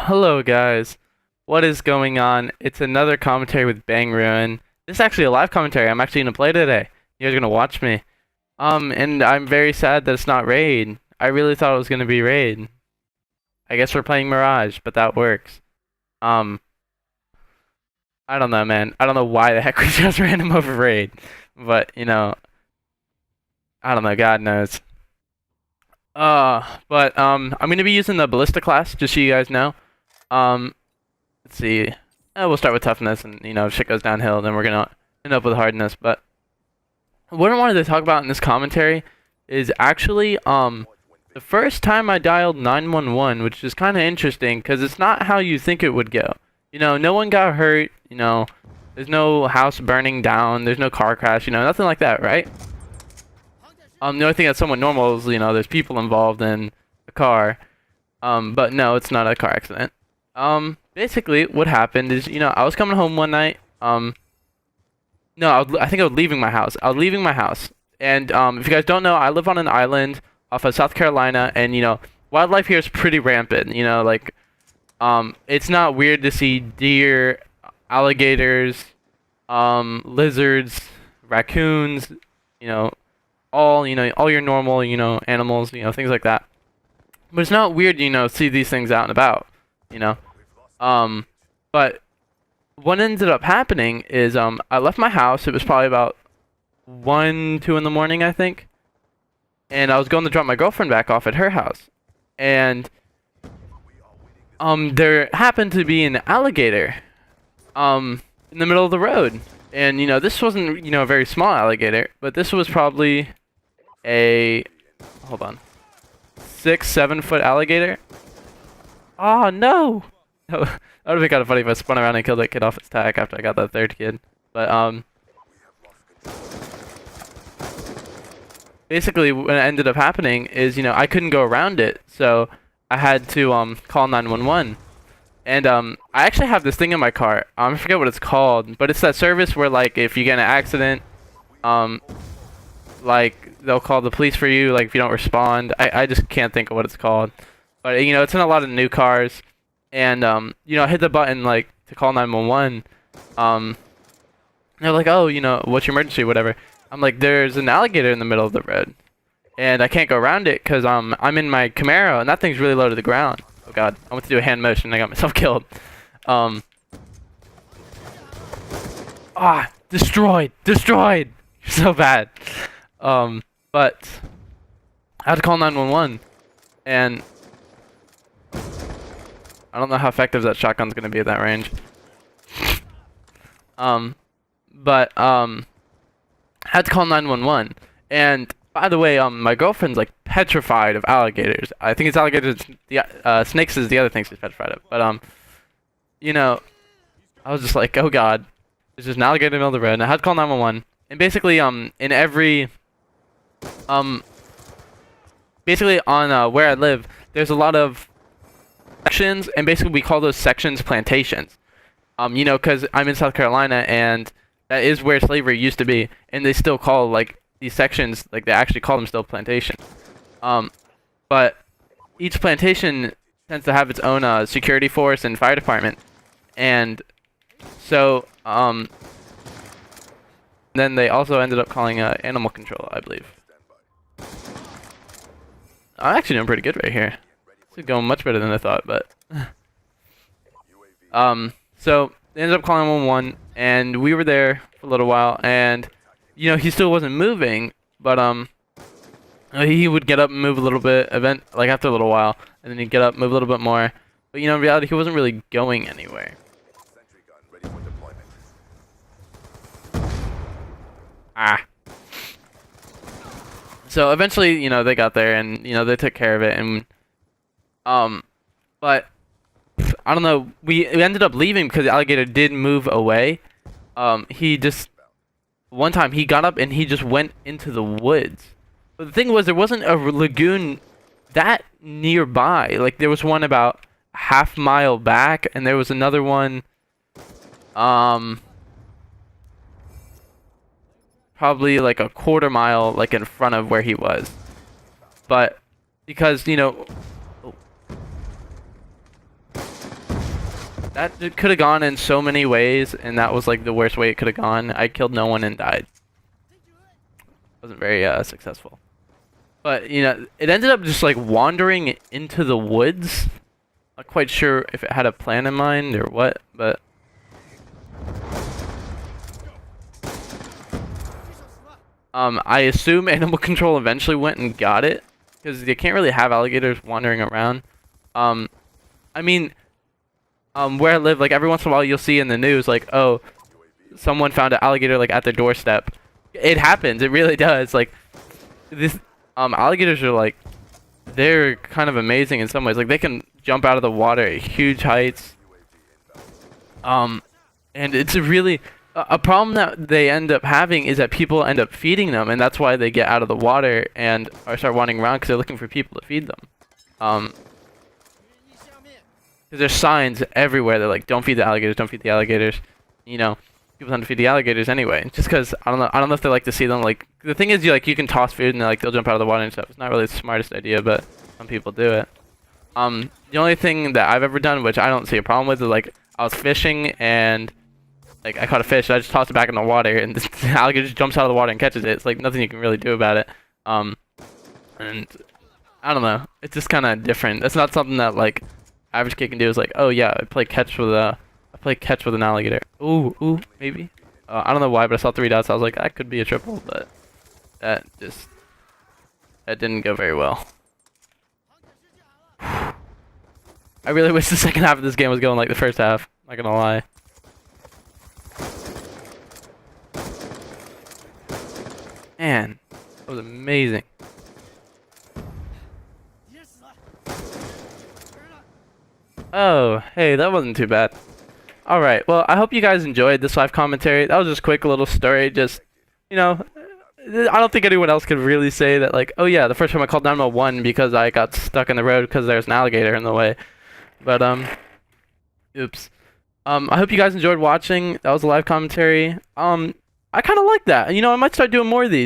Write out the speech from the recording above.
Hello guys, what is going on? It's another commentary with Bang Ruin. This is actually a live commentary. I'm actually gonna play today. You guys are gonna watch me. And I'm very sad that it's not Raid. I really thought it was gonna be Raid. I guess we're playing Mirage, but that works. Um, I don't know, man. I don't know why the heck we chose random over Raid, but I don't know. God knows. I'm gonna be using the Ballista class, just so you guys know. Um, let's see. We'll start with toughness, and if shit goes downhill, then we're gonna end up with hardness. But what I wanted to talk about in this commentary is actually the first time I dialed 911, which is kind of interesting because it's not how you think it would go. No one got hurt. There's no house burning down. There's no car crash. Nothing like that, right? The only thing that's somewhat normal is there's people involved in a car. But no, it's not a car accident. Basically, what happened is, I was coming home one night. No, I think I was leaving my house. And, if you guys don't know, I live on an island off of South Carolina, and, wildlife here is pretty rampant. It's not weird to see deer, alligators, lizards, raccoons, all your normal, animals, things like that. But it's not weird, see these things out and about, But what ended up happening is, I left my house. It was probably about 1, 2 in the morning, I think. And I was going to drop my girlfriend back off at her house. And, there happened to be an alligator, in the middle of the road. And, this wasn't, a very small alligator, but this was probably hold on, 6-7 foot alligator. Oh no! That would have been kind of funny if I spun around and killed that kid off its tack after I got that third kid. But basically what ended up happening is I couldn't go around it, so I had to call 911. And I actually have this thing in my car. I forget what it's called, but it's that service where like if you get in an accident, like they'll call the police for you, like if you don't respond. I just can't think of what it's called. But it's in a lot of new cars. And I hit the button like to call 911. They're like, "Oh, what's your emergency, whatever." I'm like, "There's an alligator in the middle of the road, and I can't go around it because I'm in my Camaro, and that thing's really low to the ground." Oh god, I went to do a hand motion and I got myself killed. Destroyed, so bad. But I had to call 911, and I don't know how effective that shotgun's gonna be at that range. I had to call 911, and by the way, my girlfriend's like petrified of alligators. I think it's alligators. The snakes is the other thing she's petrified of. But I was just like, oh god, there's just an alligator in the middle of the road, and I had to call 911. And basically, in every basically on where I live, there's a lot of sections, and basically we call those sections plantations. Because I'm in South Carolina, and that is where slavery used to be, and they still call like these sections, like they actually call them still plantations. But each plantation tends to have its own security force and fire department, and so then they also ended up calling animal control, I believe. I'm actually doing pretty good right here. This is going much better than I thought, but so they ended up calling 111, and we were there for a little while, and he still wasn't moving, but he would get up and move a little bit, like after a little while, and then he'd get up, move a little bit more, but in reality he wasn't really going anywhere. So eventually, they got there, and they took care of it, and but I don't know, we ended up leaving because the alligator did move away. He just one time he got up and he just went into the woods. But the thing was, there wasn't a lagoon that nearby. Like there was one about a half mile back, and there was another one probably like a quarter mile like in front of where he was. But because That could have gone in so many ways, and that was like the worst way it could have gone. I killed no one and died. Wasn't very successful. But you know, it ended up just like wandering into the woods. Not quite sure if it had a plan in mind or what, but I assume animal control eventually went and got it because they can't really have alligators wandering around. I mean, where I live, like every once in a while you'll see in the news like, oh, someone found an alligator like at their doorstep. It happens. It really does. Like this, alligators are like, they're kind of amazing in some ways. Like they can jump out of the water at huge heights. And it's a really a problem that they end up having is that people end up feeding them, and that's why they get out of the water and start wandering around because they're looking for people to feed them. Because there's signs everywhere. They're like, don't feed the alligators, don't feed the alligators. You know, people tend to feed the alligators anyway. Just because I don't know if they like to see them. Like the thing is, you can toss food and they'll jump out of the water and stuff. It's not really the smartest idea, but some people do it. The only thing that I've ever done, which I don't see a problem with, is like I was fishing and like I caught a fish. And I just tossed it back in the water, and the alligator just jumps out of the water and catches it. It's like nothing you can really do about it. And I don't know. It's just kind of different. It's not something that like average kid can do. Is like, oh yeah, I play catch with an alligator. Ooh, maybe. I don't know why, but I saw 3 dots. I was like, that could be a triple, but that didn't go very well. I really wish the second half of this game was going like the first half. Not gonna lie. Man, that was amazing. Oh, hey, that wasn't too bad. Alright, well, I hope you guys enjoyed this live commentary. That was just a quick little story. Just, you know, I don't think anyone else could really say that, like, oh yeah, the first time I called 911 because I got stuck in the road because there's an alligator in the way. But, oops. I hope you guys enjoyed watching. That was a live commentary. I kind of like that. You know, I might start doing more of these.